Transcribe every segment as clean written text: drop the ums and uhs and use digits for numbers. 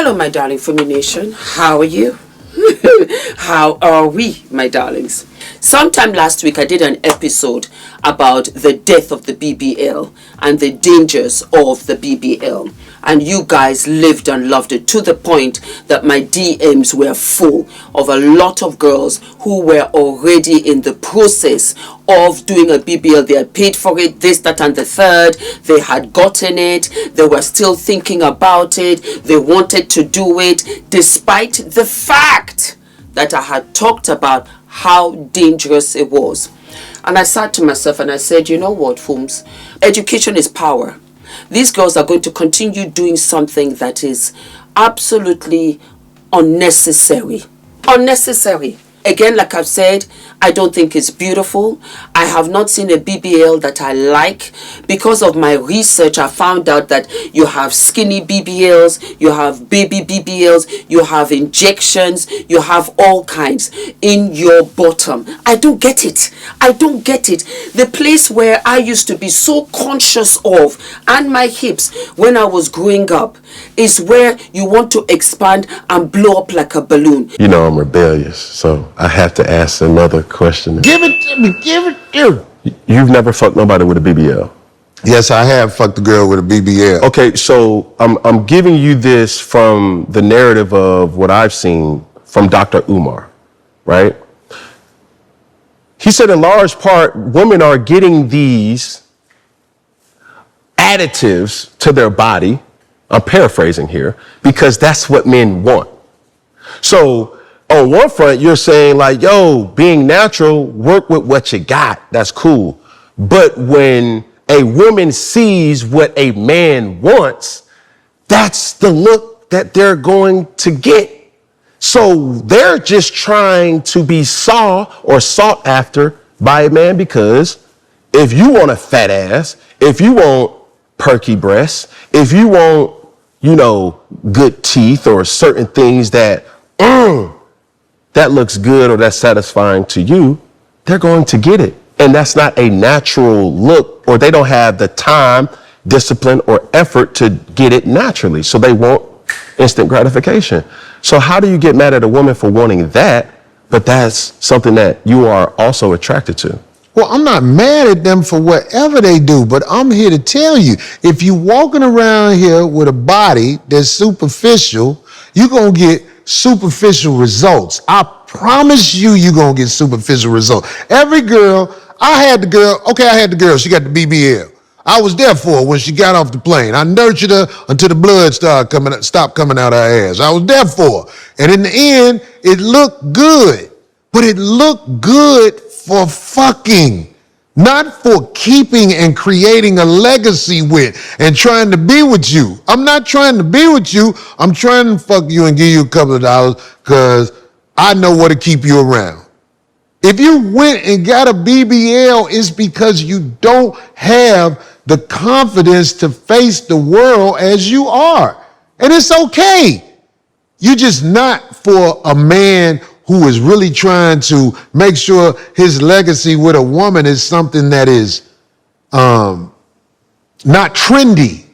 Hello, my darling Fumi Nation. How are you? How are we, my darlings? Sometime last week, I did an episode about the death of the BBL and the dangers of the BBL. And you guys lived and loved it to the point that my DMs were full of a lot of girls who were already in the process of doing a BBL. They had paid for it, this, that, and the third. They had gotten it. They were still thinking about it. They wanted to do it, despite the fact that I had talked about how dangerous it was. And I sat to myself and I said, you know what, Fums? Education is power. These girls are going to continue doing something that is absolutely unnecessary. Unnecessary. Again, like I've said, I don't think it's beautiful. I have not seen a BBL that I like. Because of my research, I found out that you have skinny BBLs, you have baby BBLs, you have injections, you have all kinds in your bottom. I don't get it. I don't get it. The place where I used to be so conscious of, and my hips when I was growing up, is where you want to expand and blow up like a balloon. You know I'm rebellious, so I have to ask another question. Give it to me, give it to me. You've never fucked nobody with a BBL? Yes, I have fucked a girl with a BBL. Okay, so I'm giving you this from the narrative of what I've seen from Dr. Umar, right? He said in large part, women are getting these additives to their body, I'm paraphrasing here, because that's what men want. So on one front, you're saying like, yo, being natural, work with what you got. That's cool. But when a woman sees what a man wants, that's the look that they're going to get. So they're just trying to be sought after by a man, because if you want a fat ass, if you want perky breasts, if you want, you know, good teeth or certain things that looks good or that's satisfying to you, they're going to get it. And that's not a natural look, or they don't have the time, discipline, or effort to get it naturally. So they want instant gratification. So how do you get mad at a woman for wanting that, but that's something that you are also attracted to? Well, I'm not mad at them for whatever they do, but I'm here to tell you, if you walking around here with a body that's superficial, you're going to get superficial results. I promise you, you're going to get superficial results. Every girl, I had the girl, she got the BBL. I was there for her when she got off the plane. I nurtured her until the blood stopped coming out her ass. I was there for her. And in the end, it looked good. But it looked good for fucking, not for keeping and creating a legacy with and trying to be with you. I'm not trying to be with you. I'm trying to fuck you and give you a couple of dollars because I know what to keep you around. If you went and got a BBL, it's because you don't have the confidence to face the world as you are. And it's okay. You're just not for a man who is really trying to make sure his legacy with a woman is something that is not trendy.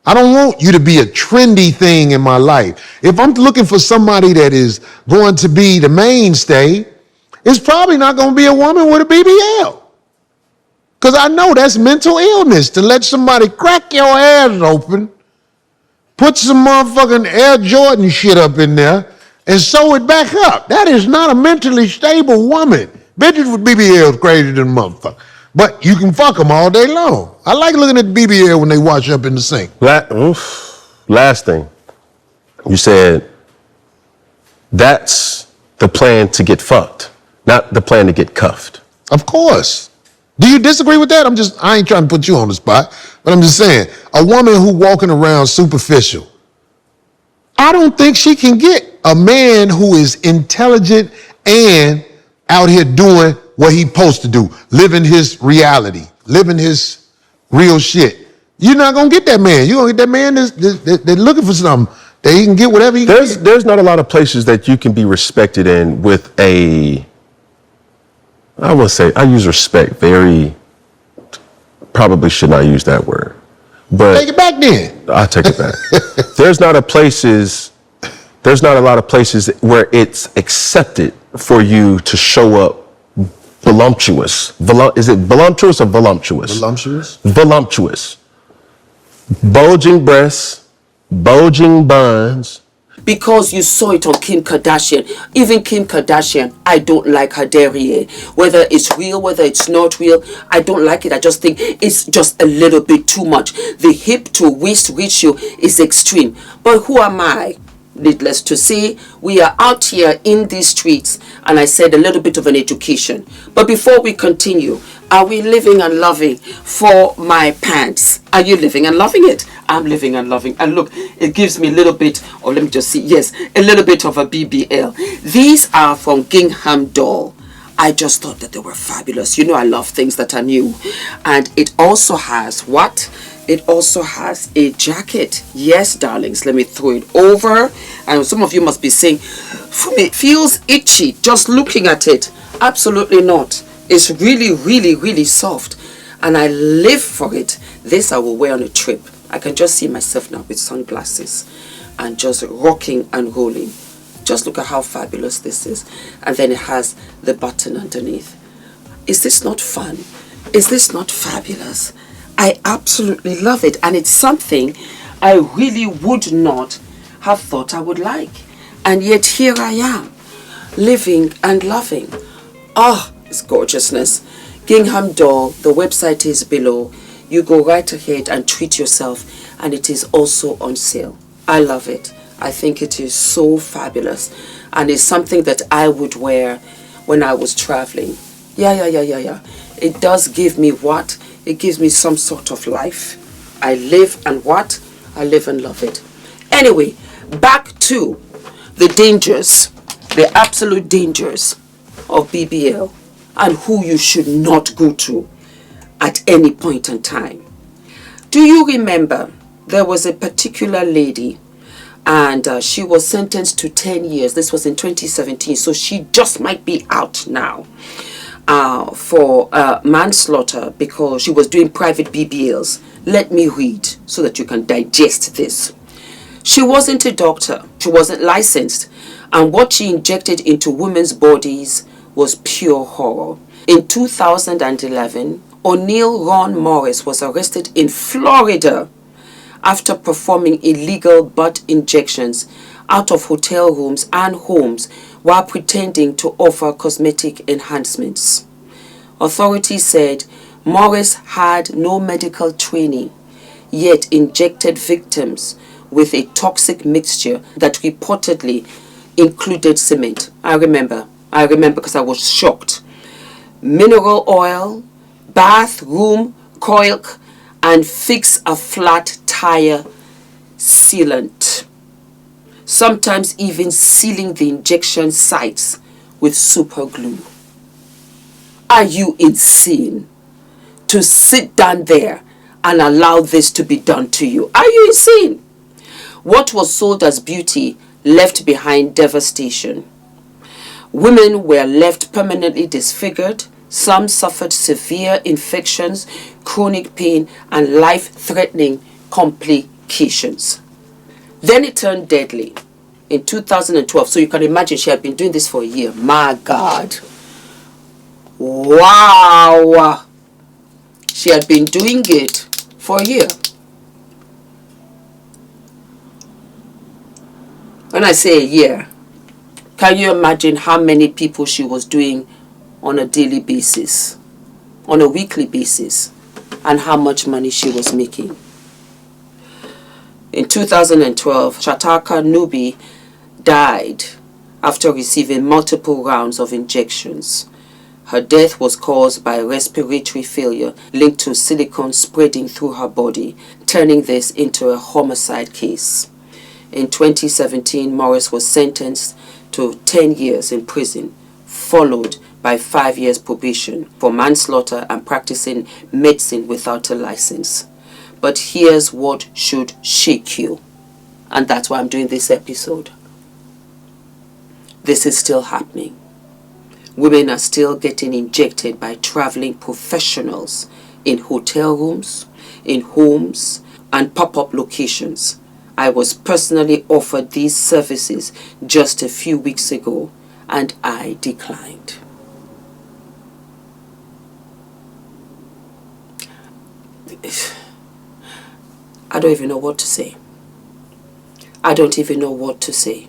I don't want you to be a trendy thing in my life. If I'm looking for somebody that is going to be the mainstay, it's probably not going to be a woman with a BBL. Because I know that's mental illness, to let somebody crack your ass open, put some motherfucking Air Jordan shit up in there, and sew it back up. That is not a mentally stable woman. Bitches with BBLs crazy than a motherfucker. But you can fuck them all day long. I like looking at the BBL when they wash up in the sink. Last thing. You said that's the plan to get fucked, not the plan to get cuffed. Of course. Do you disagree with that? I ain't trying to put you on the spot, but I'm just saying, a woman who walking around superficial, I don't think she can get a man who is intelligent and out here doing what he's supposed to do, living his reality, living his real shit. You're not going to get that man. You're going to get that man that's looking for something that he can get whatever he can get. There's not a lot of places that you can be respected in with I will say, I use respect probably should not use that word. But take it back then. I'll take it back. There's not a places there's not a lot of places where it's accepted for you to show up voluptuous. Is it voluptuous or voluptuous? Voluptuous? Voluptuous. Bulging breasts, bulging buns. Because you saw it on Kim Kardashian. Even Kim Kardashian, I don't like her derriere. Whether it's real, whether it's not real, I don't like it. I just think it's just a little bit too much. The hip to waist ratio is extreme. But who am I? Needless to say, we are out here in these streets, and I said a little bit of an education. But before we continue, are we living and loving for my pants? Are you living and loving it? I'm living and loving. And look, it gives me a little bit, or let me just see, yes, a little bit of a BBL. These are from Gingham Doll. I just thought that they were fabulous. You know, I love things that are new. And it also has what? It also has a jacket. Yes, darlings, let me throw it over. And some of you must be saying, Fumi, it feels itchy just looking at it. Absolutely not. It's really, really, really soft. And I live for it. This I will wear on a trip. I can just see myself now with sunglasses and just rocking and rolling. Just look at how fabulous this is. And then it has the button underneath. Is this not fun? Is this not fabulous? I absolutely love it. And it's something I really would not have thought I would like. And yet here I am, living and loving. Ah, it's gorgeousness. Gingham Doll, the website is below. You go right ahead and treat yourself, and it is also on sale. I love it. I think it is so fabulous, and it's something that I would wear when I was traveling. Yeah. It does give me what? It gives me some sort of life. I live and what? I live and love it. Anyway, back to the dangers, the absolute dangers of BBL and who you should not go to at any point in time. Do you remember there was a particular lady, and she was sentenced to 10 years. This was in 2017, so she just might be out now for manslaughter because she was doing private BBLs. Let me read so that you can digest this. She wasn't a doctor. She wasn't licensed. And what she injected into women's bodies was pure horror. In 2011, O'Neill Ron Morris was arrested in Florida after performing illegal butt injections out of hotel rooms and homes while pretending to offer cosmetic enhancements. Authorities said Morris had no medical training, yet injected victims with a toxic mixture that reportedly included cement. I remember because I was shocked. Mineral oil, bathroom caulk, and fix a flat tire sealant. Sometimes even sealing the injection sites with super glue. Are you insane to sit down there and allow this to be done to you? Are you insane? What was sold as beauty left behind devastation. Women were left permanently disfigured. Some suffered severe infections, chronic pain, and life-threatening complications. Then it turned deadly in 2012. So you can imagine she had been doing this for a year. My God. Wow. She had been doing it for a year. When I say a year, can you imagine how many people she was doing on a daily basis, on a weekly basis, and how much money she was making? In 2012, Shataka Nubi died after receiving multiple rounds of injections. Her death was caused by respiratory failure linked to silicone spreading through her body, turning this into a homicide case. In 2017, Morris was sentenced to 10 years in prison, followed by 5 years probation for manslaughter and practicing medicine without a license. But here's what should shake you, and that's why I'm doing this episode. This is still happening. Women are still getting injected by traveling professionals in hotel rooms, in homes, and pop-up locations. I was personally offered these services just a few weeks ago and I declined. I don't even know what to say. I don't even know what to say.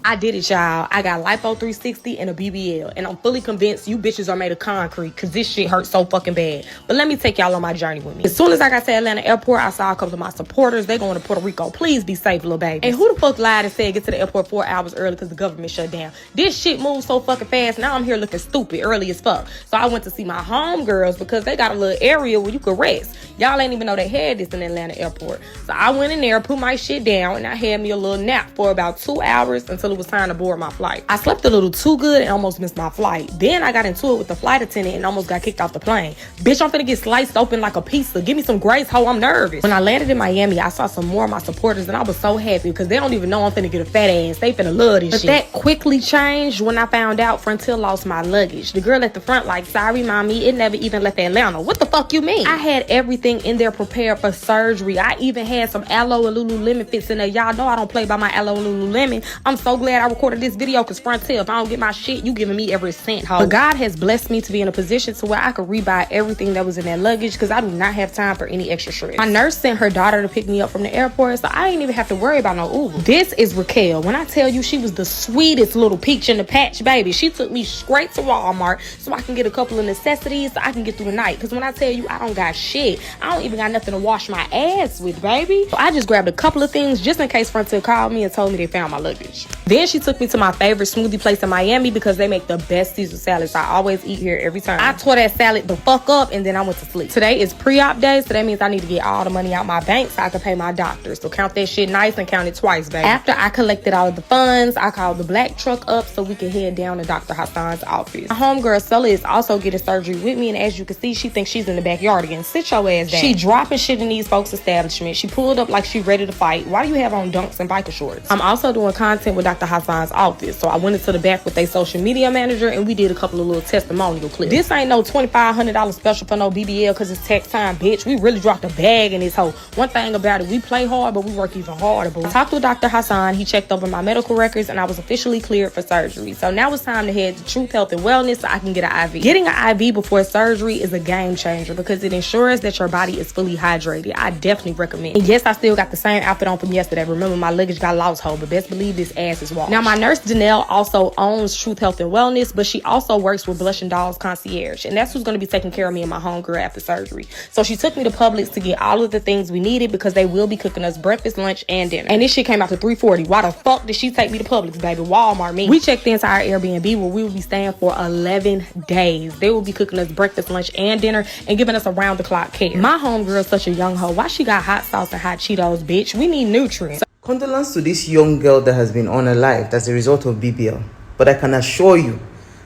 I did it, y'all. I got lipo 360 and a BBL, and I'm fully convinced you bitches are made of concrete because this shit hurts so fucking bad. But let me take y'all on my journey with me. As soon as I got to Atlanta airport, I saw a couple of my supporters. They going to Puerto Rico. Please be safe, little baby. And who the fuck lied and said get to the airport 4 hours early because the government shut down? This shit moves so fucking fast. Now I'm here looking stupid early as fuck. So I went to see my homegirls because they got a little area where you could rest. Y'all ain't even know they had this in Atlanta airport. So I went in there, put my shit down, and I had me a little nap for about 2 hours until it was time to board my flight. I slept a little too good and almost missed my flight. Then I got into it with the flight attendant and almost got kicked off the plane. Bitch, I'm finna get sliced open like a pizza. Give me some grace, ho, I'm nervous. When I landed in Miami, I saw some more of my supporters and I was so happy because they don't even know I'm finna get a fat ass. They finna love this shit. But that quickly changed when I found out Frontier lost my luggage. The girl at the front like, sorry, mommy, it never even left Atlanta. What the fuck you mean? I had everything in there prepared for surgery. I even had some aloe and Lululemon fits in there. Y'all know I don't play by my aloe and Lululemon. I'm so glad I recorded this video because Frontier, if I don't get my shit, you giving me every cent, ho. But God has blessed me to be in a position to where I could rebuy everything that was in that luggage because I do not have time for any extra stress. My nurse sent her daughter to pick me up from the airport, so I ain't even have to worry about no Uber. This is Raquel. When I tell you she was the sweetest little peach in the patch, baby, she took me straight to Walmart so I can get a couple of necessities so I can get through the night. Because when I tell you I don't got shit, I don't even got nothing to wash my ass with, baby. So I just grabbed a couple of things just in case Frontier called me and told me they found my luggage. Then she took me to my favorite smoothie place in Miami because they make the best Caesar salads. I always eat here every time. I tore that salad the fuck up and then I went to sleep. Today is pre-op day, so that means I need to get all the money out my bank so I can pay my doctor. So count that shit nice and count it twice, baby. After I collected all of the funds, I called the black truck up so we could head down to Dr. Hassan's office. My homegirl Sulla is also getting surgery with me, and as you can see, she thinks she's in the backyard again. Sit your ass down. She dropping shit in these folks' establishment. She pulled up like she ready to fight. Why do you have on dunks and biker shorts? I'm also doing content with Dr. Hassan's office, so I went into the back with their social media manager and we did a couple of little testimonial clips. This ain't no $2,500 special for no BBL because it's tax time, bitch. We really dropped a bag in this hoe. One thing about it, we play hard, but we work even harder, boo. I talked with Dr. Hassan. He checked over my medical records and I was officially cleared for surgery. So now it's time to head to Truth Health and Wellness so I can get an IV. Getting an IV before surgery is a game changer because it ensures that your body is fully hydrated. I definitely recommend. And yes, I still got the same outfit on from yesterday. Remember, my luggage got lost, ho, but best believe this ass is washed. Now, my nurse Janelle also owns Truth Health and Wellness, but she also works with Blush and Dolls Concierge, and that's who's going to be taking care of me and my homegirl after surgery. So she took me to Publix to get all of the things we needed because they will be cooking us breakfast, lunch, and dinner. And this shit came out to $340. Why the fuck did she take me to Publix, baby? Walmart, me. We checked the entire Airbnb where we will be staying for 11 days. They will be cooking us breakfast, lunch, and dinner and giving us around-the-clock care. My homegirl's such a young hoe. Why she got hot sauce and hot Cheetos, bitch? We need nutrients. Condolence to this young girl that has been unalived as a result of BBL. But I can assure you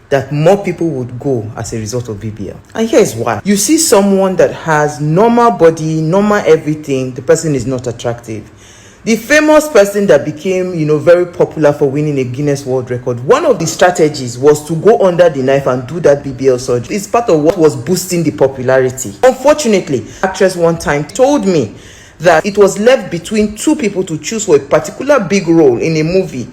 that more people would go as a result of BBL. And here's why. You see someone that has normal body, normal everything, the person is not attractive. The famous person that became, very popular for winning a Guinness World Record, one of the strategies was to go under the knife and do that BBL surgery. It's part of what was boosting the popularity. Unfortunately, actress one time told me that it was left between two people to choose for a particular big role in a movie.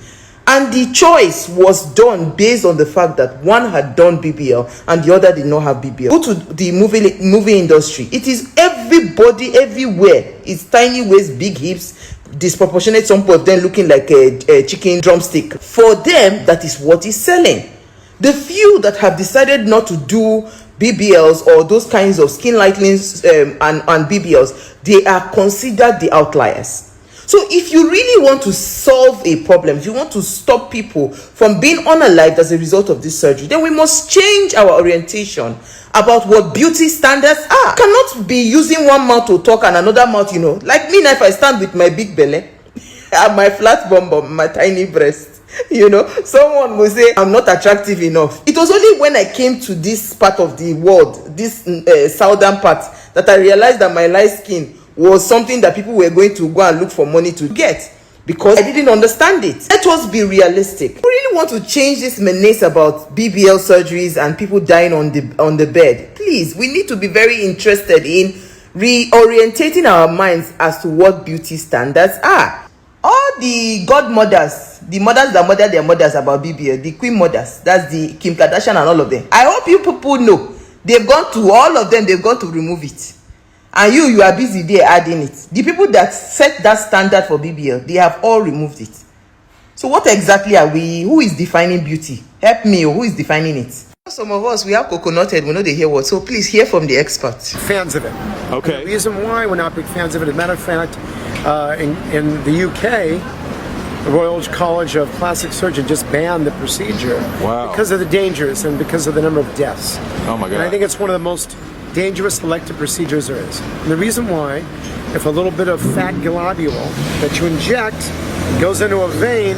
And the choice was done based on the fact that one had done BBL and the other did not have BBL. Go to the movie industry. It is everybody everywhere. It's tiny waist, big hips, disproportionate, some of them looking like a chicken drumstick. For them, that is what is selling. The few that have decided not to do BBLs or those kinds of skin lightenings and BBLs, they are considered the outliers. So if you really want to solve a problem, if you want to stop people from being unalived as a result of this surgery, then we must change our orientation about what beauty standards are. You cannot be using one mouth to talk and another mouth, like me now, if I stand with my big belly and my flat bum bum, my tiny breast, someone will say I'm not attractive enough. It was only when I came to this part of the world, this southern part, that I realized that my light skin was something that people were going to go and look for money to get, because I didn't understand it. Let us be realistic. We really want to change this menace about BBL surgeries and people dying on the bed. Please, we need to be very interested in reorientating our minds as to what beauty standards are. All the godmothers, the mothers that mother their mothers about BBL, the queen mothers, that's the Kim Kardashian and all of them. I hope you people know they've gone to all of them, they've gone to remove it. And you are busy there adding it. The people that set that standard for BBL, they have all removed it. So what exactly are we, who is defining beauty? Help me, who is defining it? Some of us, we have coconut head, we know they hear what. So please hear from the experts. Fans of it. Okay. The reason why we're not big fans of it, as a matter of fact, in the UK, the Royal College of Plastic Surgeons just banned the procedure. Wow. Because of the dangers and because of the number of deaths. Oh my God. And I think it's one of the most dangerous elective procedures there is. And the reason why, if a little bit of fat globule that you inject goes into a vein,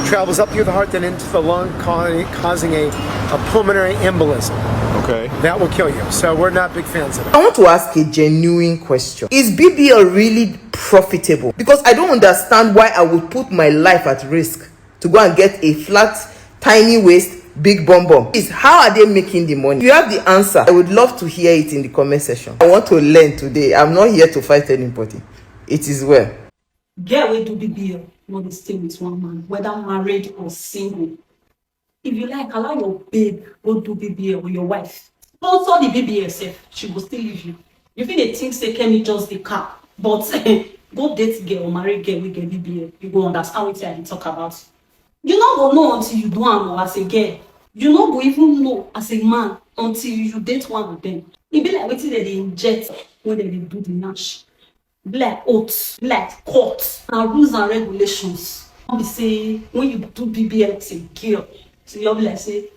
travels up through the heart, then into the lung, causing a pulmonary embolism. Okay. That will kill you. So we're not big fans of it. I want to ask a genuine question. Is BBL really profitable? Because I don't understand why I would put my life at risk to go and get a flat, tiny waist, big bum bum. Is how are they making the money? If you have the answer, I would love to hear it in the comment section. I want to learn today. I'm not here to fight anybody. It is well. Get way to BBL, not to stay with one man, whether married or single. If you like, allow your babe go do BBL with your wife. Also the BBL self, she will still leave you. You feel they think say Kemi just the car, but go date girl or marry girl with get BBL. You go understand what I talk about. You not go know until you do am as a girl. You not go even know as a man until you date one of them. It be like wetin they inject when they do the nash. Like oaths, like courts, and rules and regulations. Be say when you do BBL as a girl, so you'll be like say,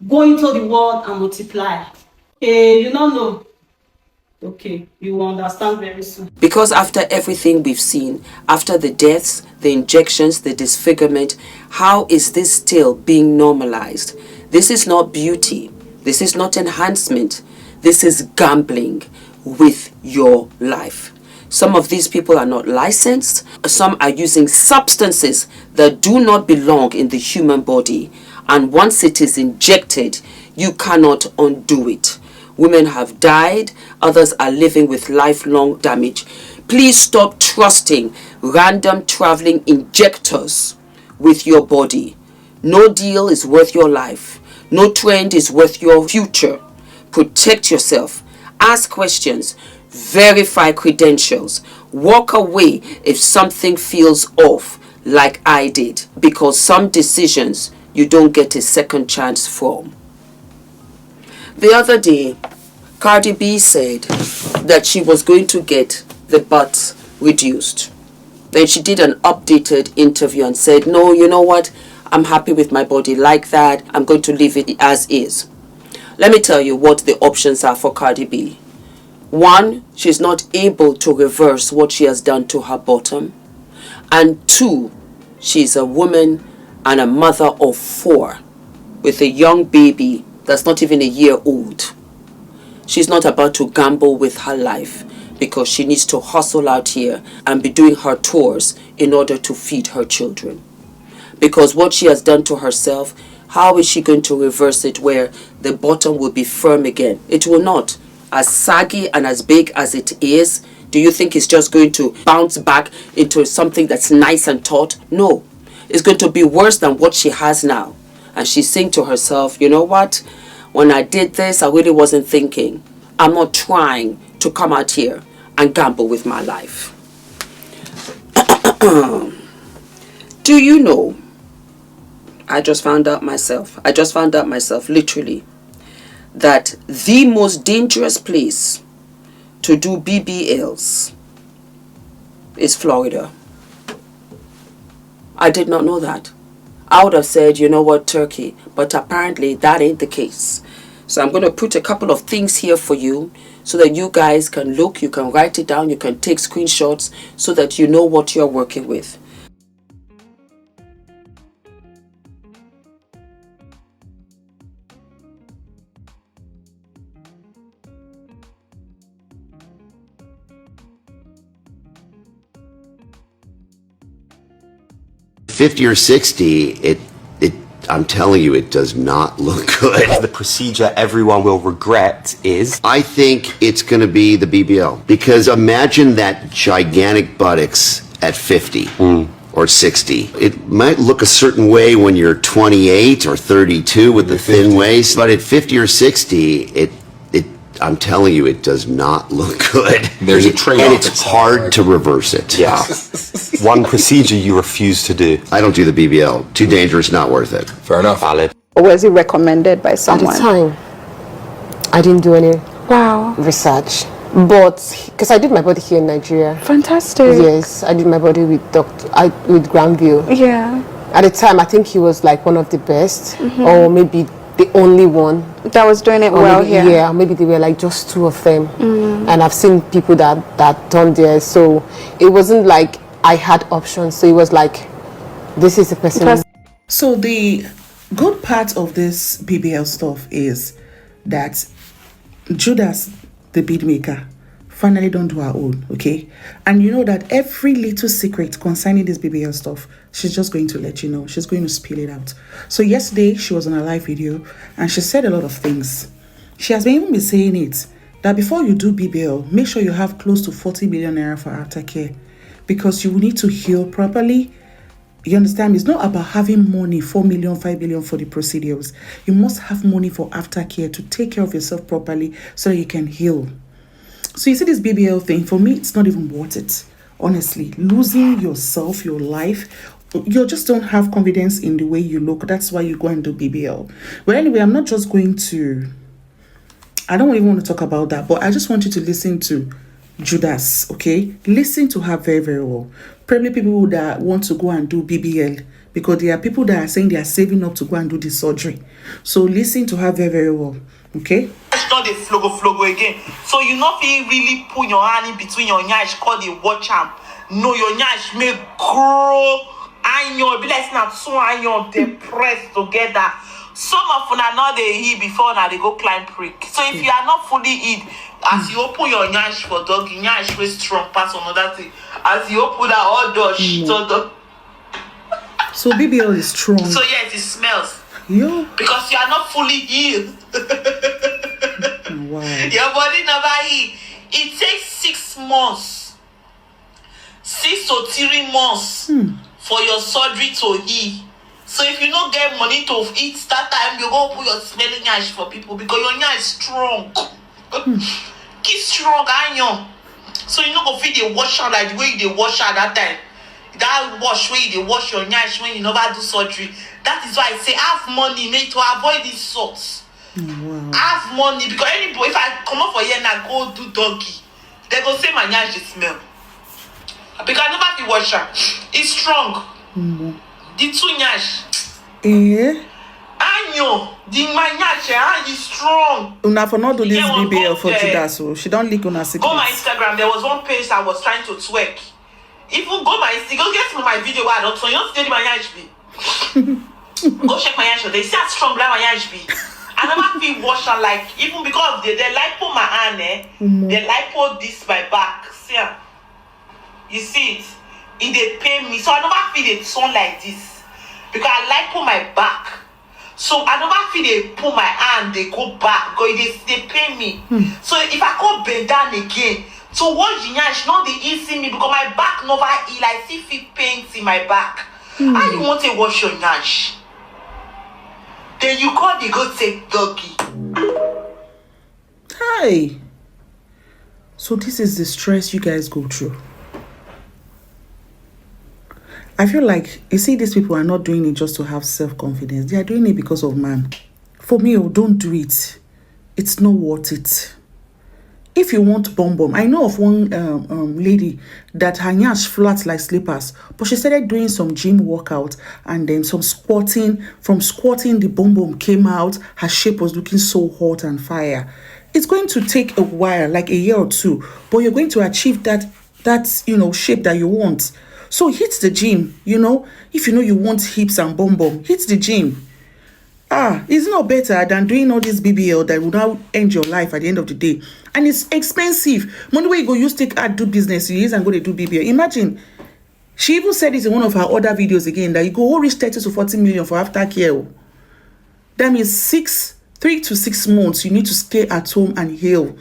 go into the world and multiply. Hey, you don't know. Okay, you will understand very soon. Because after everything we've seen, after the deaths, the injections, the disfigurement, how is this still being normalized? This is not beauty. This is not enhancement. This is gambling with your life. Some of these people are not licensed. Some are using substances that do not belong in the human body. And once it is injected, you cannot undo it. Women have died. Others are living with lifelong damage. Please stop trusting random traveling injectors with your body. No deal is worth your life. No trend is worth your future. Protect yourself. Ask questions. Verify credentials. Walk away if something feels off, like I did, because some decisions you don't get a second chance from. The other day, Cardi B said that she was going to get the butt reduced. Then she did an updated interview and said, no, you know what? I'm happy with my body like that. I'm going to leave it as is. Let me tell you what the options are for Cardi B. One, she's not able to reverse what she has done to her bottom. And two, she's a woman and a mother of 4 with a young baby that's not even a year old. She's not about to gamble with her life because she needs to hustle out here and be doing her tours in order to feed her children. Because what she has done to herself, how is she going to reverse it where the bottom will be firm again? It will not. As saggy and as big as it is, do you think it's just going to bounce back into something that's nice and taut? No. It's going to be worse than what she has now. And she's saying to herself, you know what? When I did this, I really wasn't thinking. I'm not trying to come out here and gamble with my life. Do you know? I just found out myself, literally, that the most dangerous place to do BBLs is Florida. I did not know that. I would have said, you know what, Turkey, but apparently that ain't the case. So I'm going to put a couple of things here for you so that you guys can look, you can write it down, you can take screenshots so that you know what you're working with. '50 or '60, I'm telling you, it does not look good. The procedure everyone will regret is... I think it's going to be the BBL. Because imagine that gigantic buttocks at 50 or 60. It might look a certain way when you're 28 or 32 with the thin waist, but at 50 or 60, I'm telling you, it does not look good. There's a trade-off. And it's hard to reverse it. Yeah. One procedure you refuse to do. I don't do the BBL. Too dangerous, not worth it. Fair enough. Valid. Or was it recommended by someone? At the time, I didn't do any research, but because I did my body here in Nigeria. Fantastic. Yes, I did my body with with Grandview. Yeah. At the time, I think he was like one of the best, or maybe the only one that was doing it well maybe, here. Yeah, maybe they were like just 2 of them, and I've seen people that done there. So it wasn't like I had options. So it was like, this is the person. So the good part of this BBL stuff is that Judas, the bead maker, finally don't do her own, okay? And you know that every little secret concerning this BBL stuff, she's just going to let you know. She's going to spill it out. So yesterday, she was on a live video, and she said a lot of things. She has even been saying it, that before you do BBL, make sure you have close to 40 million naira for aftercare, because you will need to heal properly. You understand? It's not about having money, 4 million, 5 million for the procedures. You must have money for aftercare to take care of yourself properly so that you can heal. So you see this BBL thing, for me, it's not even worth it. Honestly, losing yourself, your life, you just don't have confidence in the way you look. That's why you go and do BBL. But anyway, I'm not just going to, I don't even want to talk about that, but I just want you to listen to Judas, okay? Listen to her very, very well. Probably people that want to go and do BBL, because there are people that are saying they are saving up to go and do the surgery. So listen to her very, very well, okay? It's not the flogo again. So you not feel really put your hand in between your nyash, call the watch am. No, your nyash may grow. Iron, be like not so iron, they press together. Some of them are not they eat before now they go climb prick. So if you are not fully eat, as you open your nyash for dog, nyash will strong pass another thing. As you open that all door, so BBL is strong. So yes, it smells. Yo. Because you are not fully healed. Wow. Your body never heal. It takes 6 months. 6 to 3 months for your surgery to heal. So if you don't get money to eat that time, you go put your smelling nyash for people because your nyash is strong. Keep strong, iron. So you not go feed the wash out like the way you wash out that time. That wash where you wash your nyash when you never do surgery. That is why I say have money made to avoid these sorts. Wow. Have money because anybody, if I come up for here and I go do doggy, they go say my nyash dey smell. Because I never be washer. It's strong. The two nyash. Anyo, the my nyash is strong. Una for not do this BBL for Judas, so she don't leak on her secret. Go my Instagram. There was one page that was trying to twerk. If you go my Instagram, go get my video where I don't so you don't see my nyash be. Go check my nyash. They see how strong that my nyash be. I never feel washer like even because they lipo my hand, they lipo this my back. See, you see it? It they pay me, so I never feel the turn like this because I lipo my back. So I never feel they pull my hand, they go back because they pay me. So if I go bend down again, so wash the nyash, not the easy me because my back never heal. I see feel pains in my back. How you want to wash your nyash? Then you call the go take doggy. Hi. So this is the stress you guys go through. I feel like, you see, these people are not doing it just to have self-confidence. They are doing it because of man. For me, don't do it. It's not worth it. If you want bomb, I know of one lady that her nyash flat like slippers, but she started doing some gym workout and then some squatting. From squatting, the bomb came out. Her shape was looking so hot and fire. It's going to take a while, like a year or two, but you're going to achieve that shape that you want. So hit the gym, if you know you want hips and bomb, hit the gym. It's not better than doing all this BBL that will now end your life at the end of the day. And it's expensive. Money where you go use take do business, you use and go to do BBL. Imagine, She even said it in one of her other videos again, that you go reach 30 to 40 million for aftercare. That means 3 to 6 months you need to stay at home and heal.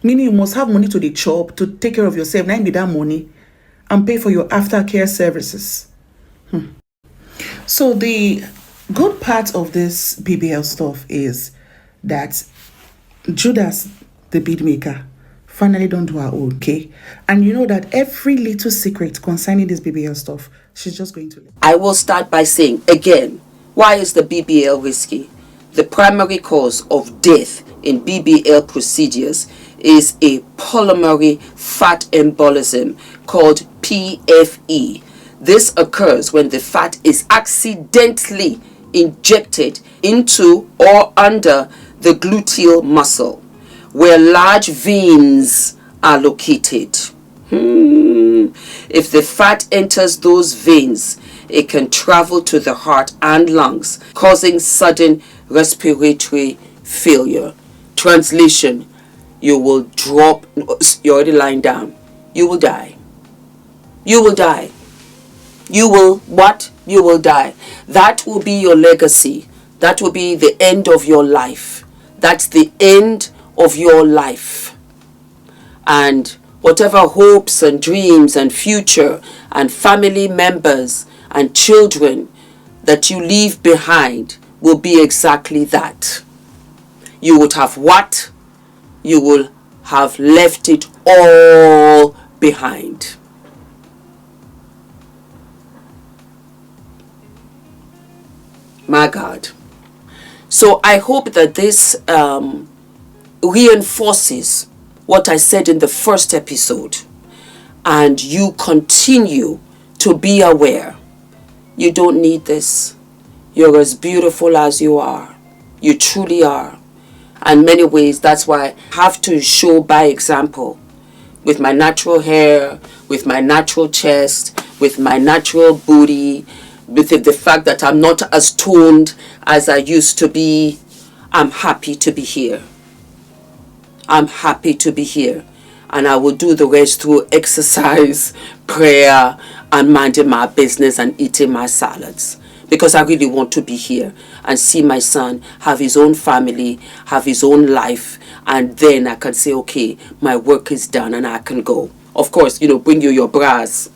Meaning you must have money to the chop to take care of yourself. Now you need that money and pay for your aftercare services. So the good part of this BBL stuff is that Judas, the bead maker, finally done to her own, okay? And you know that every little secret concerning this BBL stuff, she's just going to... I will start by saying, again, why is the BBL risky? The primary cause of death in BBL procedures is a pulmonary fat embolism called PFE. This occurs when the fat is accidentally injected into or under the gluteal muscle, where large veins are located. If the fat enters those veins, it can travel to the heart and lungs, causing sudden respiratory failure. Translation: you will drop, you're already lying down, you will die. You will die. You will what? You will die. That will be your legacy. That will be the end of your life. That's the end of your life. And whatever hopes and dreams and future and family members and children that you leave behind will be exactly that. You would have what? You will have left it all behind. My God. So I hope that this reinforces what I said in the first episode, and you continue to be aware. You don't need this. You're as beautiful as you are. You truly are. And in many ways, that's why I have to show by example, with my natural hair, with my natural chest, with my natural booty, with the fact that I'm not as toned as I used to be. I'm happy to be here. I'm happy to be here. And I will do the rest through exercise, prayer, and minding my business and eating my salads. Because I really want to be here and see my son have his own family, have his own life. And then I can say, okay, my work is done and I can go. Of course, bring you your bras.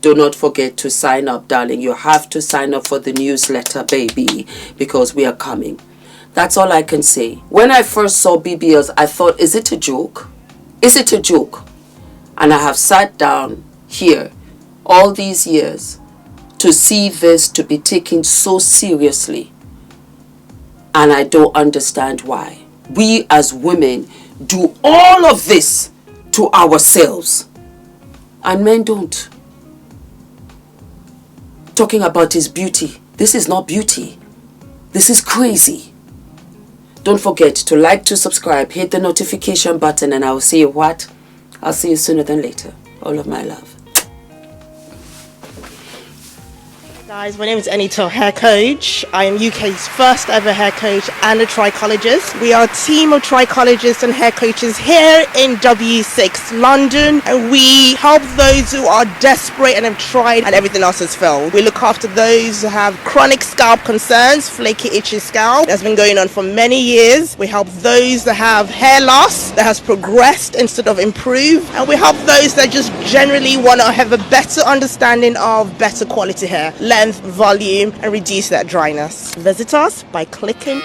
Do not forget to sign up, darling. You have to sign up for the newsletter, baby, because we are coming. That's all I can say. When I first saw BBLs, I thought, is it a joke? Is it a joke? And I have sat down here all these years to see this to be taken so seriously. And I don't understand why. We as women do all of this to ourselves. And men don't. Talking about his beauty. This is not beauty. This is crazy. Don't forget to like, to subscribe, hit the notification button, and I will see you what? I'll see you sooner than later. All of my love. Guys, my name is ENITAN, hair coach. I am UK's first ever hair coach and a trichologist. We are a team of trichologists and hair coaches here in W6 London, and we help those who are desperate and have tried and everything else has failed. We look after those who have chronic scalp concerns, flaky, itchy scalp that's been going on for many years. We help those that have hair loss that has progressed instead of improved, and we help those that just generally want to have a better understanding of better quality hair, length, volume, and reduce that dryness. Visit us by clicking